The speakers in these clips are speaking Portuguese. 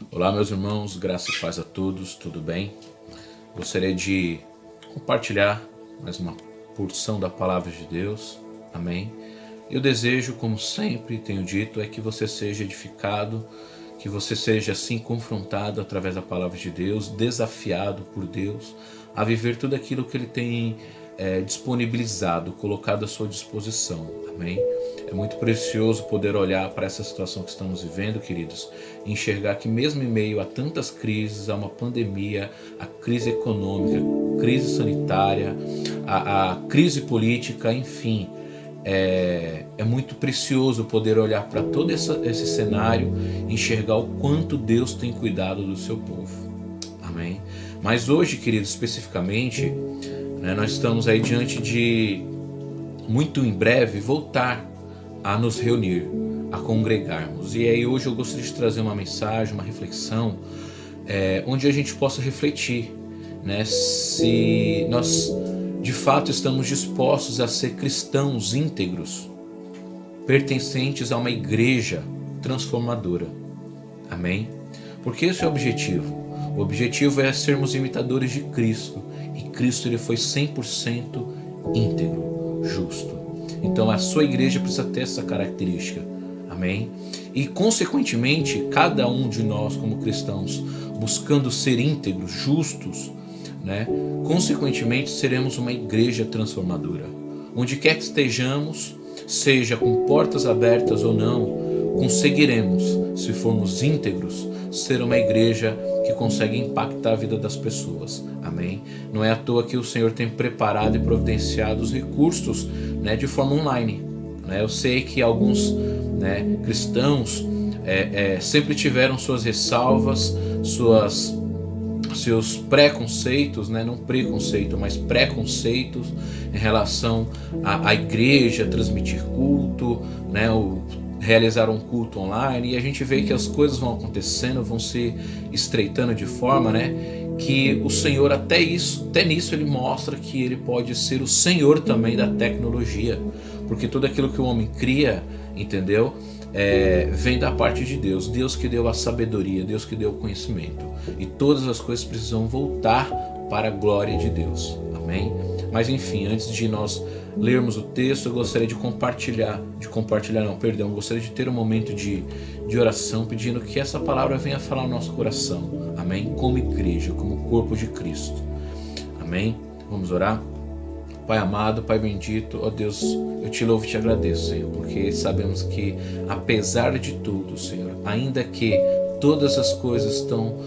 Olá, meus irmãos, graça e paz a todos, tudo bem? Gostaria de compartilhar mais uma porção da palavra de Deus, amém? E o desejo, como sempre tenho dito, é que você seja edificado, que você seja assim confrontado através da palavra de Deus, desafiado por Deus a viver tudo aquilo que Ele tem disponibilizado, colocado à sua disposição, amém? É muito precioso poder olhar para essa situação que estamos vivendo, queridos, e enxergar que mesmo em meio a tantas crises, a uma pandemia, a crise econômica, a crise sanitária, a crise política, enfim, é muito precioso poder olhar para todo esse cenário e enxergar o quanto Deus tem cuidado do seu povo. Amém? Mas hoje, queridos, especificamente, nós estamos aí diante de, muito em breve, voltar a nos reunir, a congregarmos. E aí hoje eu gostaria de trazer uma mensagem, uma reflexão, onde a gente possa refletir, se nós de fato estamos dispostos a ser cristãos íntegros, pertencentes a uma igreja transformadora. Amém? Porque esse é o objetivo. O objetivo é sermos imitadores de Cristo. E Cristo ele foi 100% íntegro, justo. Então a sua igreja precisa ter essa característica. Amém? E consequentemente, cada um de nós como cristãos, buscando ser íntegros, justos, consequentemente seremos uma igreja transformadora. Onde quer que estejamos, seja com portas abertas ou não, conseguiremos, se formos íntegros, ser uma igreja que consegue impactar a vida das pessoas. Amém? Não é à toa que o Senhor tem preparado e providenciado os recursos de forma online. Eu sei que alguns cristãos sempre tiveram suas ressalvas, seus preconceitos, não preconceito, mas preconceitos em relação à igreja, transmitir culto, realizar um culto online, e a gente vê que as coisas vão acontecendo, vão se estreitando de forma, que o Senhor até nisso ele mostra que ele pode ser o Senhor também da tecnologia, porque tudo aquilo que o homem cria, entendeu? Vem da parte de Deus, Deus que deu a sabedoria, Deus que deu o conhecimento, e todas as coisas precisam voltar para a glória de Deus, amém? Mas enfim, antes de nós lermos o texto, eu gostaria de gostaria de ter um momento de oração, pedindo que essa palavra venha falar no nosso coração, amém? Como igreja, como corpo de Cristo, amém? Vamos orar? Pai amado, Pai bendito, ó Deus, eu te louvo e te agradeço, Senhor, porque sabemos que, apesar de tudo, Senhor, ainda que todas as coisas estão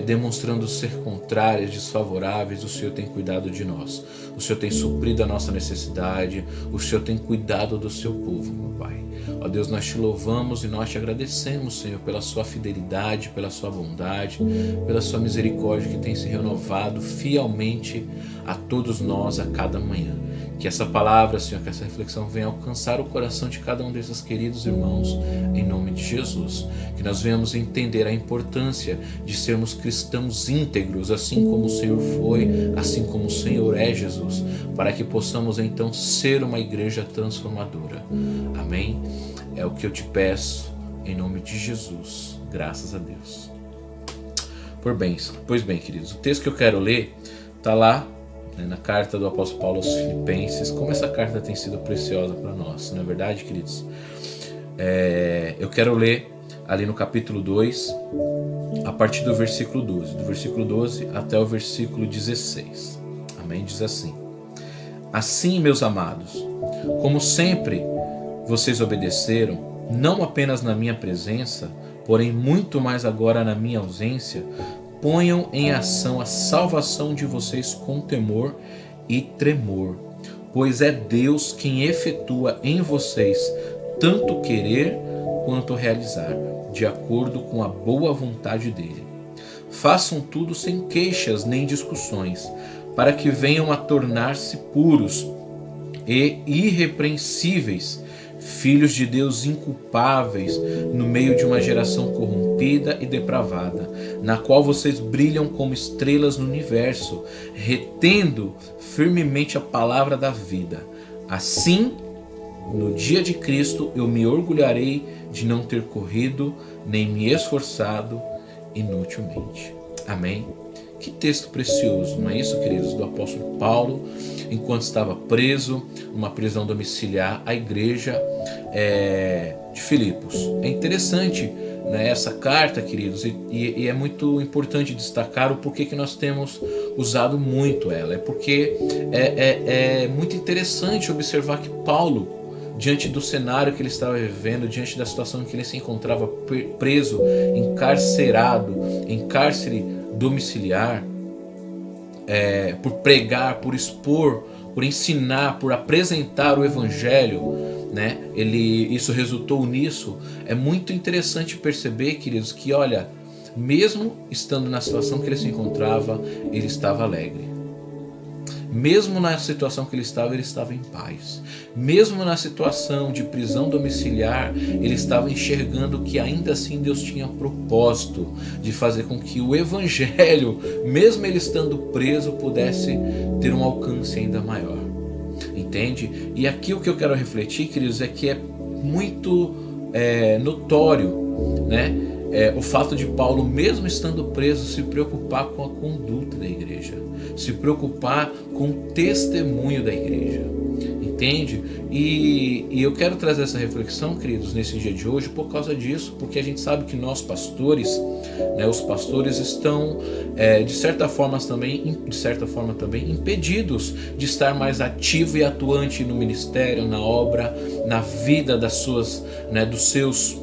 demonstrando ser contrárias, desfavoráveis, o Senhor tem cuidado de nós, o Senhor tem suprido a nossa necessidade, o Senhor tem cuidado do seu povo, meu Pai. Ó Deus, nós te louvamos e nós te agradecemos, Senhor, pela sua fidelidade, pela sua bondade, pela sua misericórdia que tem se renovado fielmente a todos nós a cada manhã. Que essa palavra, Senhor, que essa reflexão venha alcançar o coração de cada um desses queridos irmãos, em nome de Jesus. Que nós venhamos entender a importância de sermos cristãos íntegros, assim como o Senhor foi, assim como o Senhor é, Jesus, para que possamos então ser uma igreja transformadora. Amém? É o que eu te peço, em nome de Jesus. Graças a Deus. Pois bem, queridos, o texto que eu quero ler está lá, na carta do apóstolo Paulo aos Filipenses. Como essa carta tem sido preciosa para nós, não é verdade, queridos? Eu quero ler ali no capítulo 2, a partir do versículo 12, do versículo 12 até o versículo 16. Amém? Diz assim: Assim, meus amados, como sempre vocês obedeceram, não apenas na minha presença, porém muito mais agora na minha ausência, ponham em ação a salvação de vocês com temor e tremor, pois é Deus quem efetua em vocês tanto querer quanto realizar, de acordo com a boa vontade dele. Façam tudo sem queixas nem discussões, para que venham a tornar-se puros e irrepreensíveis, filhos de Deus inculpáveis no meio de uma geração corrompida e depravada, na qual vocês brilham como estrelas no universo, retendo firmemente a palavra da vida. Assim, no dia de Cristo, eu me orgulharei de não ter corrido, nem me esforçado inutilmente. Amém? Que texto precioso, não é isso, queridos? Do apóstolo Paulo, enquanto estava preso, numa prisão domiciliar, à igreja de Filipos. É interessante, né, essa carta, queridos, e é muito importante destacar o porquê que nós temos usado muito ela. É porque é muito interessante observar que Paulo, diante do cenário que ele estava vivendo, diante da situação em que ele se encontrava preso, encarcerado, em cárcere domiciliar, por pregar, por expor, por ensinar, por apresentar o evangelho, né? Isso resultou nisso. É muito interessante perceber, queridos, que olha, mesmo estando na situação que ele se encontrava, ele estava alegre. Mesmo na situação que ele estava em paz. Mesmo na situação de prisão domiciliar, ele estava enxergando que ainda assim Deus tinha propósito de fazer com que o evangelho, mesmo ele estando preso, pudesse ter um alcance ainda maior. Entende? E aqui o que eu quero refletir, queridos, é que é muito notório, né? O fato de Paulo, mesmo estando preso, se preocupar com a conduta da igreja, se preocupar com o testemunho da igreja, entende? E eu quero trazer essa reflexão, queridos, nesse dia de hoje por causa disso, porque a gente sabe que nós pastores, né, os pastores estão de certa forma também impedidos de estar mais ativo e atuante no ministério, na obra, na vida das suas, né, dos seus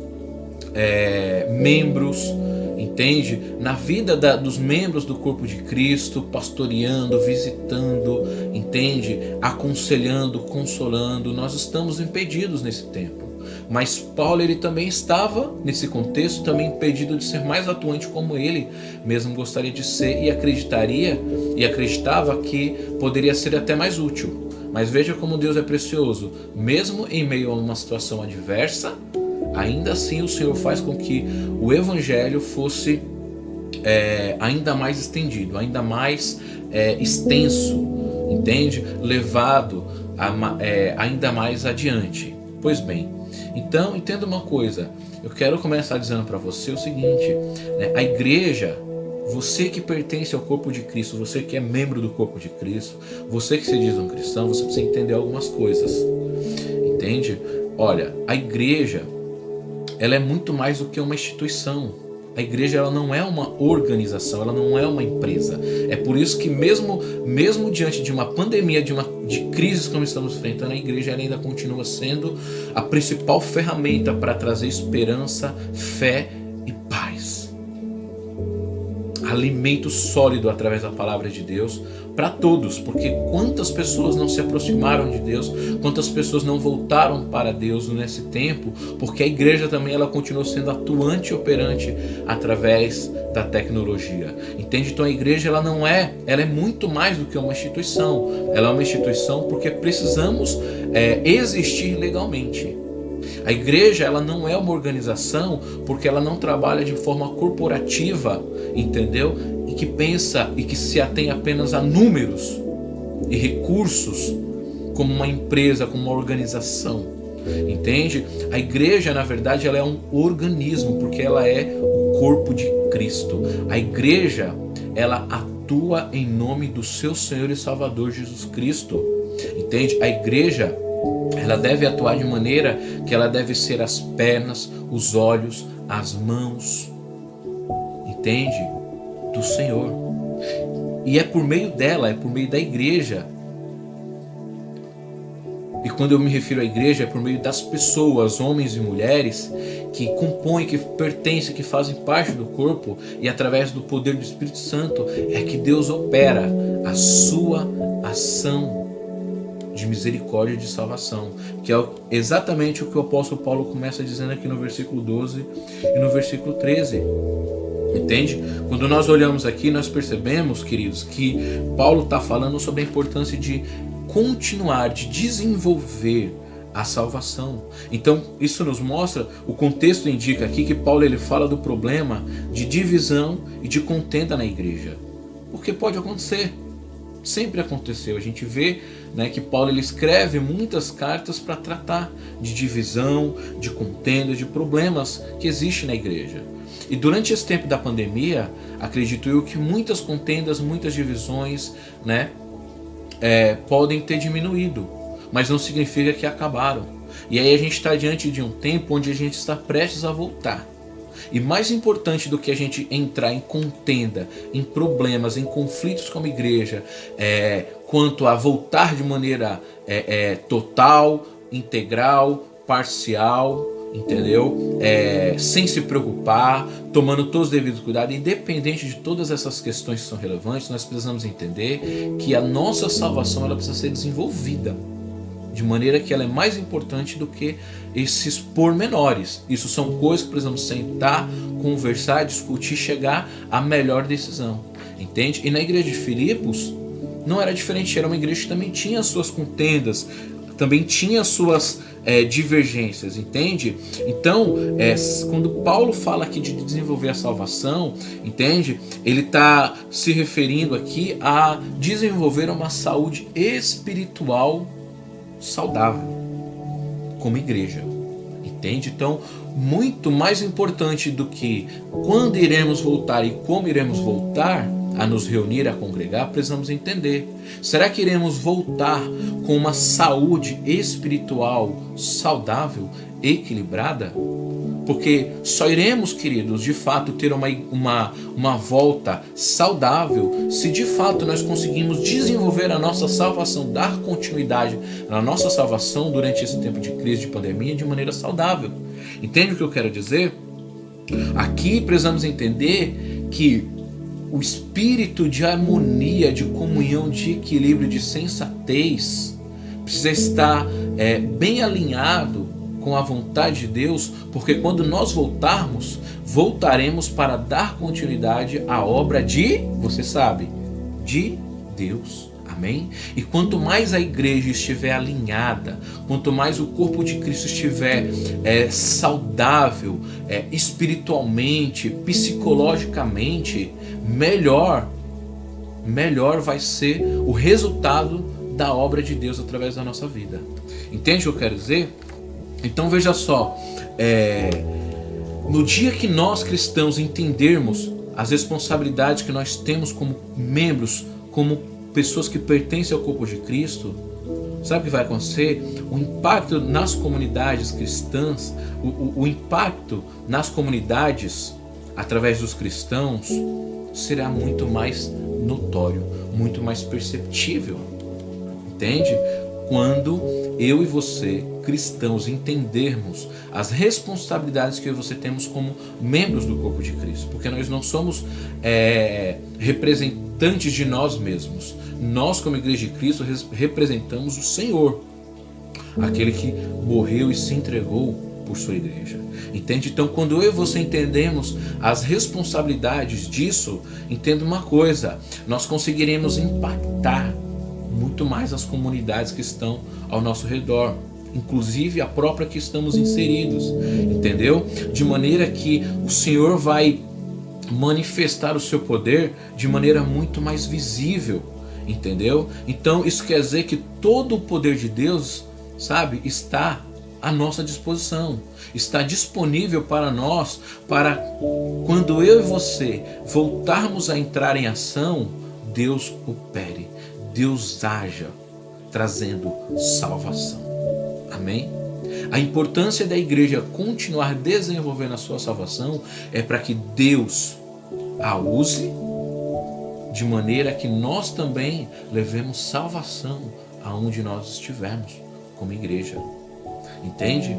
membros, entende? Na vida dos membros do corpo de Cristo, pastoreando, visitando, entende? Aconselhando, consolando. Nós estamos impedidos nesse tempo. Mas Paulo, ele também estava nesse contexto, também impedido de ser mais atuante como ele mesmo gostaria de ser, e acreditava que poderia ser até mais útil. Mas veja como Deus é precioso. Mesmo em meio a uma situação adversa, ainda assim o Senhor faz com que o evangelho fosse ainda mais estendido, ainda mais extenso, entende? Levado ainda mais adiante. Pois bem, então entenda uma coisa, eu quero começar dizendo para você o seguinte, né? A igreja, você que pertence ao corpo de Cristo, você que é membro do corpo de Cristo, você que se diz um cristão, você precisa entender algumas coisas, entende? Olha, a igreja, ela é muito mais do que uma instituição. A igreja, ela não é uma organização, ela não é uma empresa. É por isso que mesmo diante de uma pandemia, de crises como estamos enfrentando, a igreja ela ainda continua sendo a principal ferramenta para trazer esperança, fé e paz. Alimento sólido através da palavra de Deus para todos, porque quantas pessoas não se aproximaram de Deus, quantas pessoas não voltaram para Deus nesse tempo, porque a igreja também ela continua sendo atuante e operante através da tecnologia, entende? Então a igreja ela é muito mais do que uma instituição, ela é uma instituição porque precisamos existir legalmente. A igreja ela não é uma organização porque ela não trabalha de forma corporativa, entendeu? E que pensa e que se atém apenas a números e recursos como uma empresa, como uma organização, entende? A igreja, na verdade, ela é um organismo porque ela é o corpo de Cristo. A igreja, ela atua em nome do seu Senhor e Salvador Jesus Cristo, entende? A igreja, ela deve atuar de maneira que ela deve ser as pernas, os olhos, as mãos, entende? Do Senhor. E é por meio dela, é por meio da igreja. E quando eu me refiro à igreja, é por meio das pessoas, homens e mulheres, que compõem, que pertencem, que fazem parte do corpo, e através do poder do Espírito Santo é que Deus opera a sua ação de misericórdia e de salvação, que é exatamente o que o apóstolo Paulo começa dizendo aqui no versículo 12 e no versículo 13, entende? Quando nós olhamos aqui, nós percebemos, queridos, que Paulo está falando sobre a importância de continuar, de desenvolver a salvação. Então isso nos mostra, o contexto indica aqui que Paulo ele fala do problema de divisão e de contenda na igreja, porque pode acontecer. Sempre aconteceu, a gente vê, né, que Paulo ele escreve muitas cartas para tratar de divisão, de contenda, de problemas que existem na igreja. E durante esse tempo da pandemia, acredito eu que muitas contendas, muitas divisões, né, podem ter diminuído, mas não significa que acabaram. E aí a gente está diante de um tempo onde a gente está prestes a voltar. E mais importante do que a gente entrar em contenda, em problemas, em conflitos como igreja, quanto a voltar de maneira total, integral, parcial, entendeu? Sem se preocupar, tomando todos os devidos cuidados, independente de todas essas questões que são relevantes, nós precisamos entender que a nossa salvação ela precisa ser desenvolvida de maneira que ela é mais importante do que esses pormenores. Isso são coisas que precisamos sentar, conversar, discutir, chegar à melhor decisão, entende? E na igreja de Filipos não era diferente, era uma igreja que também tinha suas contendas, também tinha suas divergências, entende? Então, quando Paulo fala aqui de desenvolver a salvação, entende? Ele está se referindo aqui a desenvolver uma saúde espiritual saudável como igreja, entende? Então, muito mais importante do que quando iremos voltar e como iremos voltar a nos reunir, a congregar, precisamos entender: será que iremos voltar com uma saúde espiritual saudável, equilibrada? Porque só iremos, queridos, de fato ter uma volta saudável se de fato nós conseguimos desenvolver a nossa salvação, dar continuidade na nossa salvação durante esse tempo de crise, de pandemia, de maneira saudável. Entende o que eu quero dizer? Aqui precisamos entender que o espírito de harmonia, de comunhão, de equilíbrio, de sensatez precisa estar bem alinhado com a vontade de Deus, porque quando nós voltaremos para dar continuidade à obra de, você sabe, de Deus. Amém? E quanto mais a igreja estiver alinhada, quanto mais o corpo de Cristo estiver saudável, espiritualmente, psicologicamente, melhor vai ser o resultado da obra de Deus através da nossa vida. Entende o que eu quero dizer? Então veja só, no dia que nós cristãos entendermos as responsabilidades que nós temos como membros, como pessoas que pertencem ao corpo de Cristo, sabe o que vai acontecer? O impacto nas comunidades cristãs, o impacto nas comunidades através dos cristãos será muito mais notório, muito mais perceptível, entende? Quando eu e você, cristãos, entendermos as responsabilidades que eu e você temos como membros do corpo de Cristo, porque nós não somos representantes de nós mesmos. Nós, como igreja de Cristo, representamos o Senhor, aquele que morreu e se entregou por sua igreja. Entende? Então, quando eu e você entendemos as responsabilidades disso, entenda uma coisa: nós conseguiremos impactar muito mais as comunidades que estão ao nosso redor, inclusive a própria que estamos inseridos, entendeu? De maneira que o Senhor vai manifestar o seu poder de maneira muito mais visível, entendeu? Então isso quer dizer que todo o poder de Deus, sabe, está à nossa disposição, está disponível para nós, para quando eu e você voltarmos a entrar em ação, Deus opere, Deus haja, trazendo salvação. Amém? A importância da igreja continuar desenvolvendo a sua salvação é para que Deus a use de maneira que nós também levemos salvação aonde nós estivermos como igreja. Entende?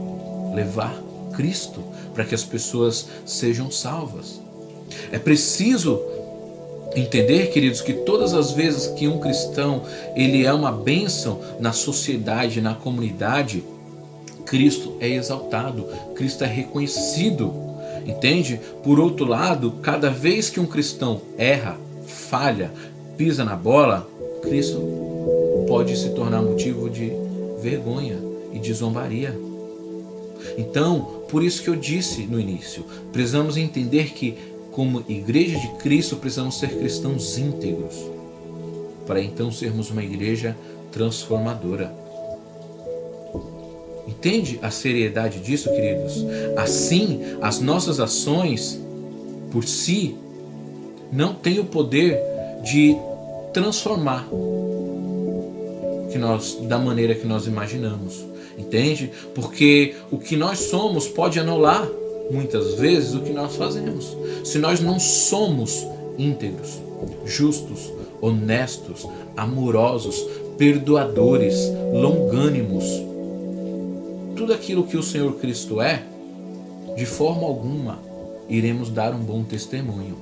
Levar Cristo para que as pessoas sejam salvas. É preciso entender, queridos, que todas as vezes que um cristão ele é uma bênção na sociedade, na comunidade, Cristo é exaltado, Cristo é reconhecido, entende? Por outro lado, cada vez que um cristão erra, falha, pisa na bola, Cristo pode se tornar motivo de vergonha e de zombaria. Então, por isso que eu disse no início, precisamos entender que como igreja de Cristo precisamos ser cristãos íntegros, para então sermos uma igreja transformadora. Entende a seriedade disso, queridos? Assim, as nossas ações por si não tem o poder de transformar da maneira que nós imaginamos, entende? Porque o que nós somos pode anular muitas vezes o que nós fazemos. Se nós não somos íntegros, justos, honestos, amorosos, perdoadores, longânimos, tudo aquilo que o Senhor Cristo é, de forma alguma iremos dar um bom testemunho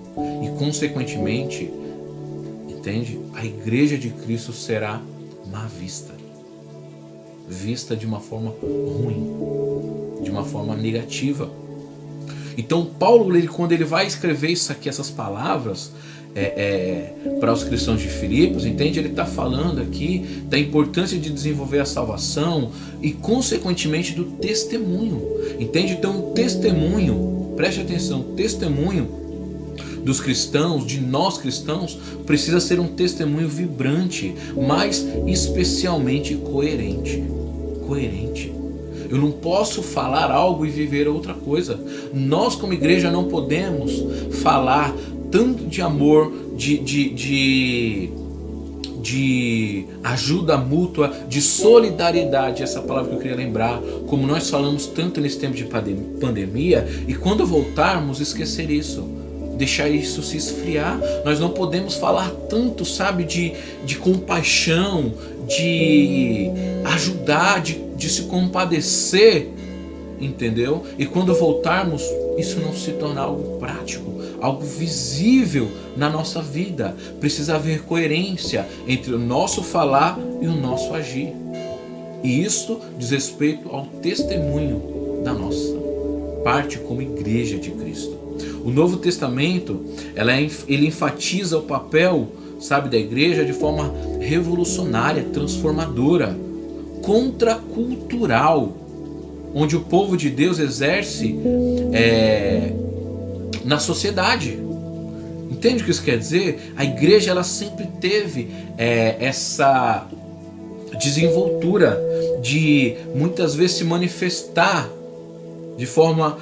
e, consequentemente, entende? A igreja de Cristo será má vista de uma forma ruim, de uma forma negativa. Então Paulo, quando ele vai escrever isso aqui, essas palavras para os cristãos de Filipos, entende? Ele está falando aqui da importância de desenvolver a salvação e, consequentemente, do testemunho, entende? Então o testemunho, preste atenção, o testemunho dos cristãos, de nós cristãos, precisa ser um testemunho vibrante, mas especialmente coerente. Eu não posso falar algo e viver outra coisa. Nós, como igreja, não podemos falar tanto de amor, de ajuda mútua, de solidariedade, essa palavra que eu queria lembrar, como nós falamos tanto nesse tempo de pandemia, e quando voltarmos, esquecer isso, deixar isso se esfriar. Nós não podemos falar tanto, sabe, de compaixão, de ajudar, de se compadecer, entendeu? E quando voltarmos, isso não se tornar algo prático, algo visível na nossa vida. Precisa haver coerência entre o nosso falar e o nosso agir. E isso diz respeito ao testemunho da nossa parte como igreja de Cristo. O Novo Testamento, ele enfatiza o papel, sabe, da igreja de forma revolucionária, transformadora, contracultural, onde o povo de Deus exerce na sociedade. Entende o que isso quer dizer? A igreja, ela sempre teve essa desenvoltura de muitas vezes se manifestar de forma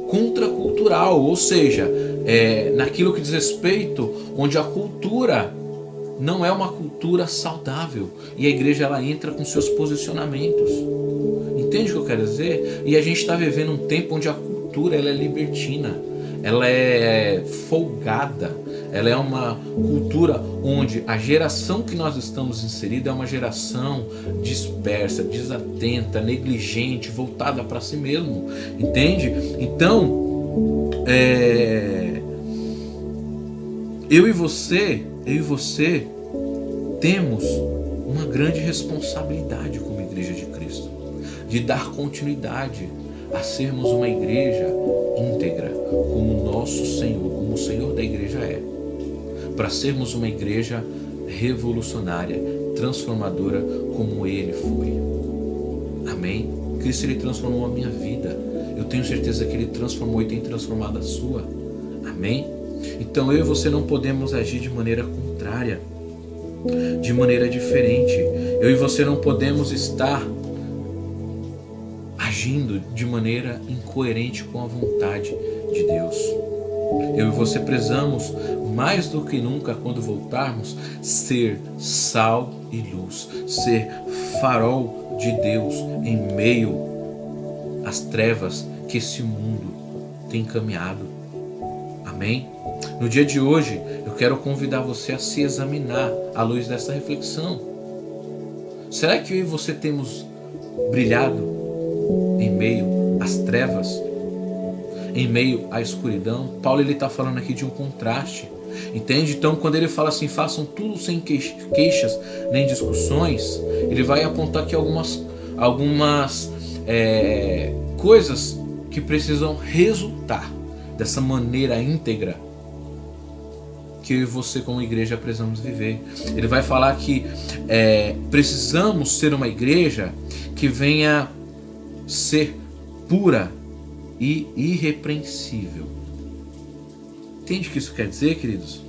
contracultural, ou seja, naquilo que diz respeito, onde a cultura não é uma cultura saudável, e a igreja, ela entra com seus posicionamentos. Entende o que eu quero dizer? E a gente está vivendo um tempo onde a cultura, ela é libertina, ela é folgada, ela é uma cultura onde a geração que nós estamos inseridos é uma geração dispersa, desatenta, negligente, voltada para si mesmo, entende? Então, eu e você temos uma grande responsabilidade como igreja de Cristo, de dar continuidade a sermos uma igreja íntegra, como o nosso Senhor, como o Senhor da igreja é, para sermos uma igreja revolucionária, transformadora, como Ele foi. Amém? Cristo, Ele transformou a minha vida. Eu tenho certeza que Ele transformou e tem transformado a sua. Amém? Então eu e você não podemos agir de maneira contrária, de maneira diferente. Eu e você não podemos estar agindo de maneira incoerente com a vontade de Deus. Eu e você precisamos, mais do que nunca, quando voltarmos, ser sal e luz, ser farol de Deus em meio às trevas que esse mundo tem caminhado. Amém? No dia de hoje, eu quero convidar você a se examinar à luz dessa reflexão. Será que eu e você temos brilhado em meio às trevas, em meio à escuridão? Paulo, ele está falando aqui de um contraste, entende? Então, quando ele fala assim, façam tudo sem queixas nem discussões, ele vai apontar aqui algumas coisas que precisam resultar dessa maneira íntegra que eu e você como igreja precisamos viver. Ele vai falar que precisamos ser uma igreja que venha ser pura e irrepreensível. Entende o que isso quer dizer, queridos?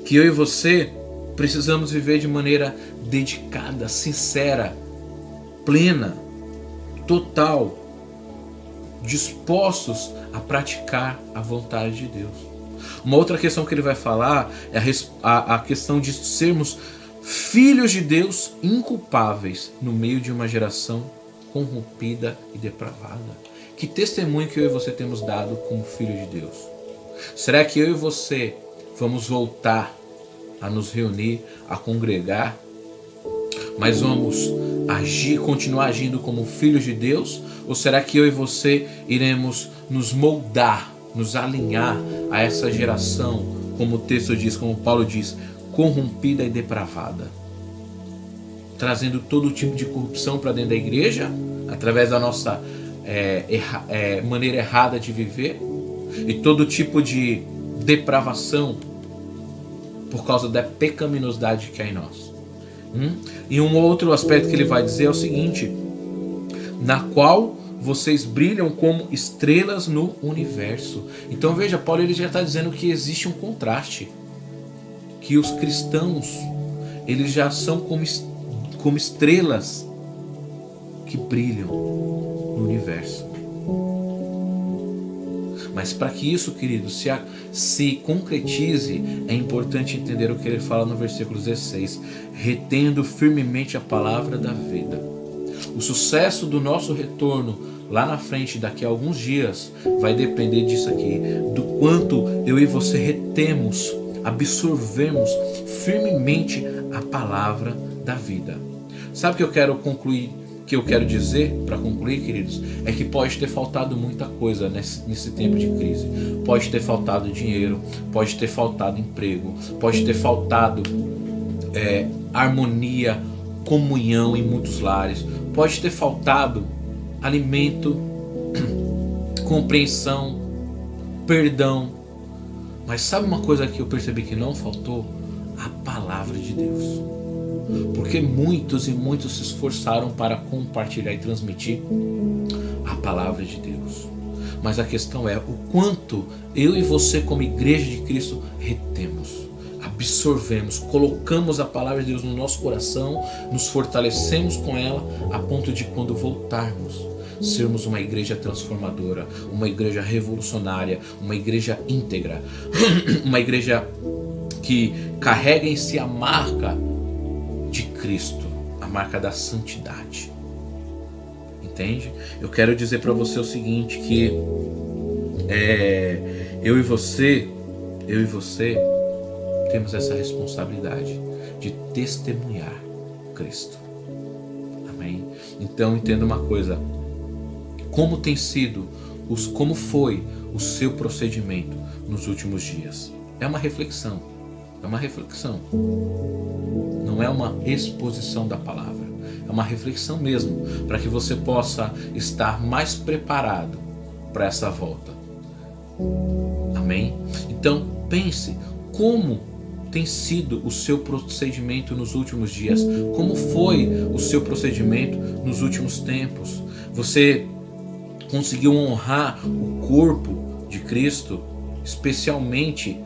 Que eu e você precisamos viver de maneira dedicada, sincera, plena, total, dispostos a praticar a vontade de Deus. Uma outra questão que ele vai falar é a questão de sermos filhos de Deus inculpáveis no meio de uma geração corrompida e depravada. Que testemunho que eu e você temos dado como filho de Deus? Será que eu e você vamos voltar a nos reunir, a congregar, mas vamos continuar agindo como filhos de Deus? Ou será que eu e você iremos nos moldar, nos alinhar a essa geração, como o texto diz, como Paulo diz, corrompida e depravada, trazendo todo tipo de corrupção para dentro da igreja, através da nossa maneira errada de viver, e todo tipo de depravação por causa da pecaminosidade que há em nós. E um outro aspecto que ele vai dizer é o seguinte: na qual vocês brilham como estrelas no universo. Então veja, Paulo ele já está dizendo que existe um contraste, que os cristãos eles já são como estrelas que brilham no universo. Mas para que isso, querido, se concretize, é importante entender o que ele fala no versículo 16: retendo firmemente a palavra da vida. O sucesso do nosso retorno lá na frente, daqui a alguns dias, vai depender disso aqui, do quanto eu e você retemos, absorvemos firmemente a palavra da vida. Sabe o que eu quero concluir? Que eu quero dizer, para concluir, queridos, é que pode ter faltado muita coisa nesse tempo de crise. Pode ter faltado dinheiro, pode ter faltado emprego, pode ter faltado harmonia, comunhão em muitos lares, pode ter faltado alimento, compreensão, perdão. Mas sabe uma coisa que eu percebi que não faltou? A palavra de Deus. Porque muitos e muitos se esforçaram para compartilhar e transmitir a palavra de Deus. Mas a questão é o quanto eu e você, como igreja de Cristo, retemos, absorvemos, colocamos a palavra de Deus no nosso coração, nos fortalecemos com ela, a ponto de quando voltarmos, sermos uma igreja transformadora, uma igreja revolucionária, uma igreja íntegra, uma igreja que carrega em si a marca de Cristo, a marca da santidade. Entende? Eu quero dizer para você o seguinte, que eu e você temos essa responsabilidade de testemunhar Cristo. Amém? Então entenda uma coisa: como foi o seu procedimento nos últimos dias? É uma reflexão. Não é uma exposição da palavra, é uma reflexão mesmo, para que você possa estar mais preparado para essa volta. Amém? Então pense como tem sido o seu procedimento nos últimos dias, como foi o seu procedimento nos últimos tempos. Você conseguiu honrar o corpo de Cristo, especialmente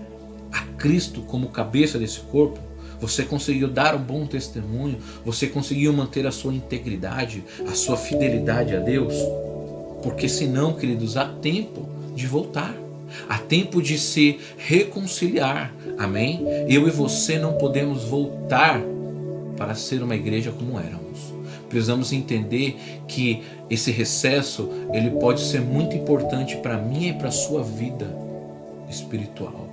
a Cristo como cabeça desse corpo? Você conseguiu dar um bom testemunho? Você conseguiu manter a sua integridade, a sua fidelidade a Deus? Porque senão, queridos, há tempo de voltar. Há tempo de se reconciliar. Amém? Eu e você não podemos voltar para ser uma igreja como éramos. Precisamos entender que esse recesso ele pode ser muito importante para mim e para a sua vida espiritual.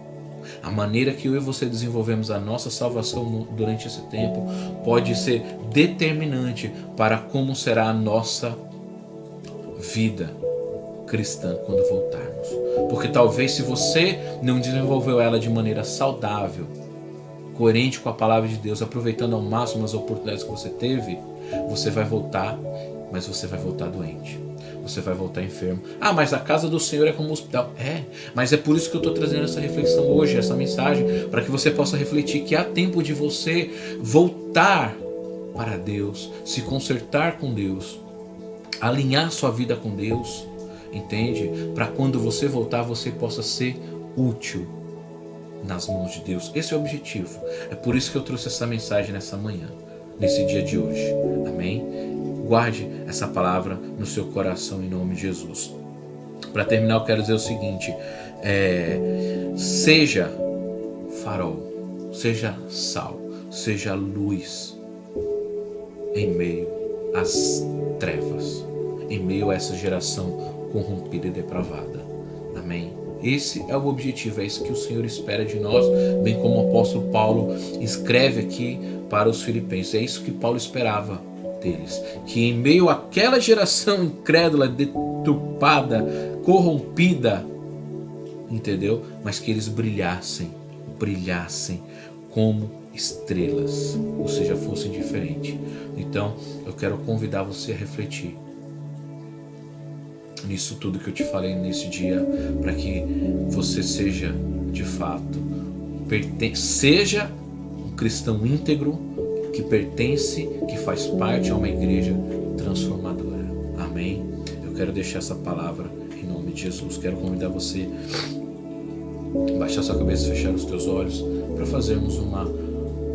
A maneira que eu e você desenvolvemos a nossa salvação durante esse tempo pode ser determinante para como será a nossa vida cristã quando voltarmos. Porque talvez, se você não desenvolveu ela de maneira saudável, coerente com a palavra de Deus, aproveitando ao máximo as oportunidades que você teve, você vai voltar, mas você vai voltar doente. Você vai voltar enfermo. Ah, mas a casa do Senhor é como um hospital. Mas é por isso que eu estou trazendo essa reflexão hoje, essa mensagem, para que você possa refletir que há tempo de você voltar para Deus, se consertar com Deus, alinhar sua vida com Deus, entende? Para quando você voltar, você possa ser útil nas mãos de Deus. Esse é o objetivo. É por isso que eu trouxe essa mensagem nessa manhã, nesse dia de hoje. Amém? Guarde essa palavra no seu coração em nome de Jesus. Para terminar, eu quero dizer o seguinte: seja farol, seja sal, seja luz em meio às trevas, em meio a essa geração corrompida e depravada. Amém? Esse é o objetivo, é isso que o Senhor espera de nós, bem como o apóstolo Paulo escreve aqui para os filipenses. É isso que Paulo esperava deles, que em meio àquela geração incrédula, deturpada, corrompida, entendeu? Mas que eles brilhassem como estrelas, ou seja, fossem diferentes. Então, eu quero convidar você a refletir nisso tudo que eu te falei nesse dia, para que você seja, de fato, seja um cristão íntegro, que pertence, que faz parte a uma igreja transformadora. Amém? Eu quero deixar essa palavra em nome de Jesus. Quero convidar você a baixar sua cabeça, fechar os teus olhos, para fazermos uma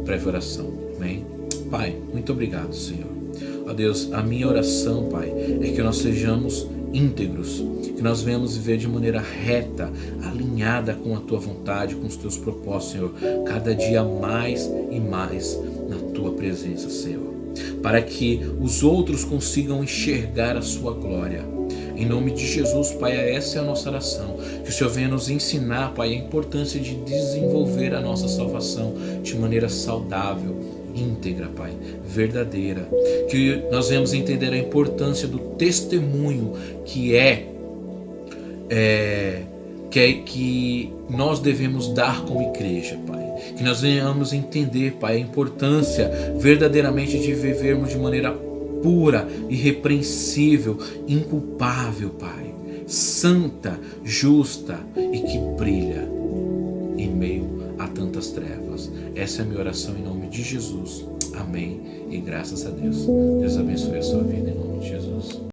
breve oração. Amém? Pai, muito obrigado, Senhor. Ó Deus, a minha oração, Pai, é que nós sejamos íntegros, que nós venhamos viver de maneira reta, alinhada com a Tua vontade, com os Teus propósitos, Senhor, cada dia mais e mais na Tua presença, Senhor, para que os outros consigam enxergar a Sua glória. Em nome de Jesus, Pai, essa é a nossa oração, que o Senhor venha nos ensinar, Pai, a importância de desenvolver a nossa salvação de maneira saudável, íntegra, Pai, verdadeira, que nós venhamos entender a importância do testemunho que nós devemos dar como igreja, Pai, que nós venhamos entender, Pai, a importância verdadeiramente de vivermos de maneira pura, irrepreensível, inculpável, Pai, santa, justa e que brilha em meio a tantas trevas. Essa é a minha oração em nome de Jesus. Amém. E graças a Deus. Deus abençoe a sua vida em nome de Jesus.